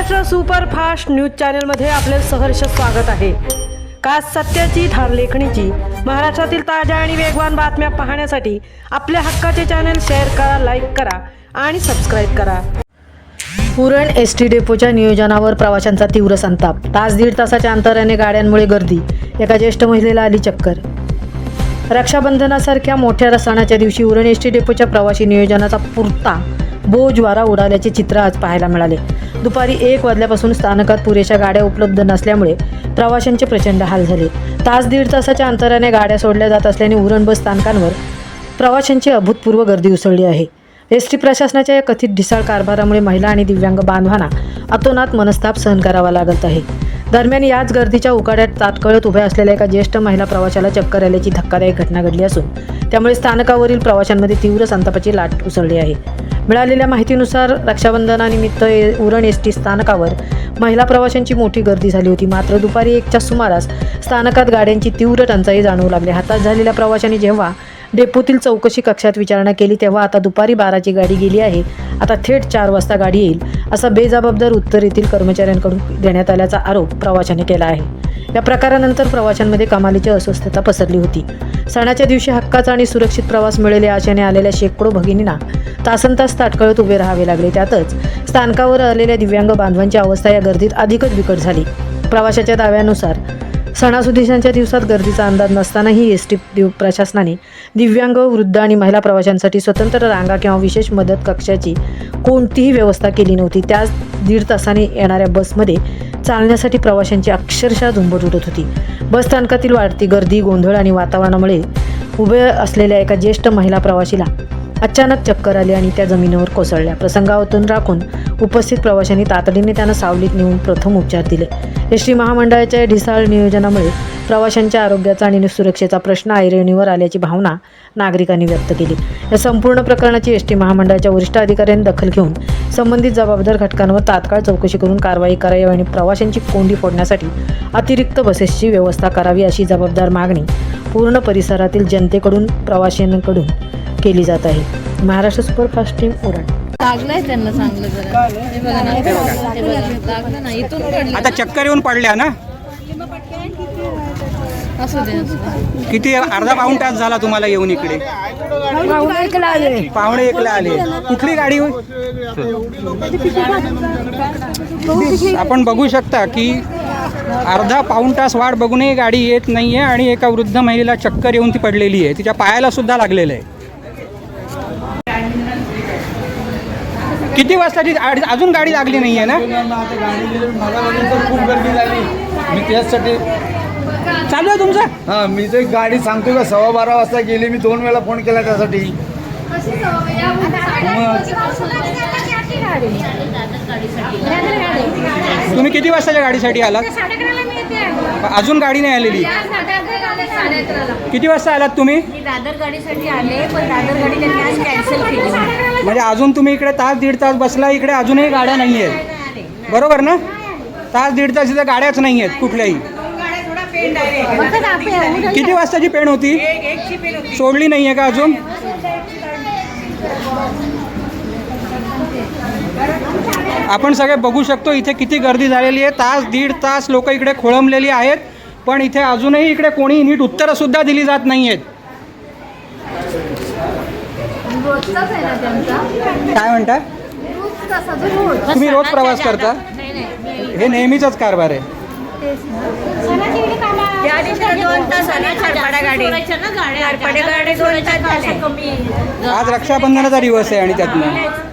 Maharashtra superfast news चॅनलमध्ये आपले सहर्ष स्वागत आहे। खास सत्याची धार लेखणीची महाराष्ट्रातील ताज्या आणि वेगवान बातम्या पाहण्यासाठी आपल्या हक्काचे चॅनल शेअर करा, लाईक करा आणि सबस्क्राईब करा। उरण एसटी डेपोच्या नियोजनावर प्रवाशांचा तीव्र संताप। तास दीड तासाच्या अंतराने गाड्यांमुळे गर्दी, एका ज्येष्ठ महिलेला आली चक्कर। रक्षाबंधनासारख्या मोठ्या सणाच्या दिवशी उरण एसटी डेपोच्या प्रवासी नियोजनाचा पुरता बोजवारा उडाल्याचे चित्र आज पाहायला मिळाले। दुपारी 1 वाजल्यापासून स्थानकात पुरेशा गाड्या उपलब्ध नसल्यामुळे प्रवाशांचे प्रचंड हाल झाले। तास दीड तासाच्या अंतराने गाड्या सोडल्या जात असल्याने उरण बस स्थानकांवर प्रवाशांची अभूतपूर्व गर्दी उसळली आहे। एसटी प्रशासनाच्या या कथित ढिसाळ कारभारामुळे महिला आणि दिव्यांग बांधवांना अतोनात मनस्ताप सहन करावा लागत आहे। दरम्यान याच गर्दीच्या उकाड्यात तात्काळत उभ्या असलेल्या एका ज्येष्ठ महिला प्रवाशाला चक्कर आल्याची धक्कादायक घटना घडली असून त्यामुळे स्थानकावरील प्रवाशांमध्ये तीव्र संतापाची लाट उसळली आहे। मिळालेल्या माहितीनुसार रक्षाबंधनानिमित्त उरण एसटी स्थानकावर महिला प्रवाशांची मोठी गर्दी झाली होती। मात्र दुपारी 1च्या सुमारास स्थानकात गाड्यांची तीव्र टंचाई जाणवू लागली। हातात झालेल्या प्रवाशांनी जेव्हा डेपोतील चौकशी कक्षात विचारणा केली तेव्हा आता दुपारी 12ची गाडी गेली आहे, आता थेट 4 वाजता गाडी येईल असं बेजबाबदार उत्तर येथील कर्मचाऱ्यांकडून देण्यात आल्याचा आरोप प्रवाशाने केला आहे। या प्रकारानंतर प्रवाशांमध्ये कमालीची अस्वस्थता पसरली होती। सणाच्या दिवशी हक्काचा आणि सुरक्षित प्रवास मिळेल या आशेने आलेल्या शेकडो भगिनींना तासनतास ताटकळत उभे राहावे लागले। त्यातच स्थानकावर आलेल्या दिव्यांग बांधवांची अवस्था या गर्दीत अधिकच बिकट झाली। प्रवाशाच्या दाव्यानुसार सणासुदीच्या दिवसात गर्दीचा अंदाज नसतानाही एसटी प्रशासनाने दिव्यांग, वृद्ध आणि महिला प्रवाशांसाठी स्वतंत्र रांगा किंवा विशेष मदत कक्षाची कोणतीही व्यवस्था केली नव्हती। त्याच दीड तासाने येणाऱ्या बसमध्ये चालण्यासाठी प्रवाशांची अक्षरशः झुंबड उडत होती। बस स्थानकातील वाढती गर्दी, गोंधळ आणि वातावरणामुळे उभे असलेल्या एका ज्येष्ठ महिला प्रवाशीला अचानक चक्कर आली आणि त्या जमिनीवर कोसळल्या। प्रसंगावरून राखून उपस्थित प्रवाशांनी तातडीने त्यांना सावलीत नेऊन प्रथम उपचार दिले। एसटी महामंडळाच्या ढिसाळ नियोजनामुळे प्रवाशांच्या आरोग्याचा आणि सुरक्षेचा प्रश्न ऐरणीवर आल्याची भावना नागरिकांनी व्यक्त केली। या संपूर्ण प्रकरणाची एसटी महामंडळाच्या वरिष्ठ अधिकाऱ्यांनी दखल घेऊन संबंधित जबाबदार घटकांवर तात्काळ चौकशी करून कारवाई करावी आणि प्रवाशांची कोंडी फोडण्यासाठी अतिरिक्त बसेसची व्यवस्था करावी अशी जबाबदार मागणी पूर्ण परिसरातील जनतेकडून, प्रवाशांकडून केली जात आहे। Maharashtra superfast team Uran. लागलंय त्यांना चांगलं जरा हे बघा ना, हे बघा लागलं ना, इथून पडलं आता चक्कर येऊन पडल्या ना। असू दे। किती अर्धा पाऊण तास झाला तुम्हाला येऊन इकडे? पावणे एकला आले। कुठली गाडी होय? आपण बघू शकता की अर्धा पाऊण तास वाट बघूनही गाडी येत नाहीये आणि एका वृद्ध महिलेला चक्कर येऊन ती पडलेली आहे। तिच्या पायाला सुद्धा लागलेलं आहे। किती वाजताची अजून गाडी लागली नाहीये ना? खूप गर्दी झाली, मी त्यासाठी चालू आहे तुमचं? हां, मी तर गाडी सांगतो का 12:15 वाजता गेली, मी 2 वेळा फोन केला त्यासाठी। तुम्ही किती वाजताच्या गाडीसाठी आलात? अजून गाडी नाही आलेली। किती वाजता आलात तुम्ही? दादर गाडीसाठी आले, पण दादर गाडी त्यांनी आज कॅन्सल केली। म्हणजे अजून तुम्ही इकडे तास दीड तास बसला, इकडे अजूनही गाड्या नाही आहेत, बरोबर ना? तास दीड तास इथे गाड्याच नाही आहेत कुठल्याही। किती वाजताची पेण होती? सोडली नाही आहे का अजून? आपण सगळे बघू शकतो इथे किती गर्दी झालेली आहे। तास दीड तास लोक इकडे खोळंबलेली आहेत, पण इथे अजूनही इकडे कोणी नीट उत्तरं सुद्धा दिली जात नाही आहेत। काय म्हणता? तुम्ही रोज प्रवास करता? हे नेहमीचाच कारभार आहे। आज रक्षाबंधनाचा दिवस आहे आणि त्यातनं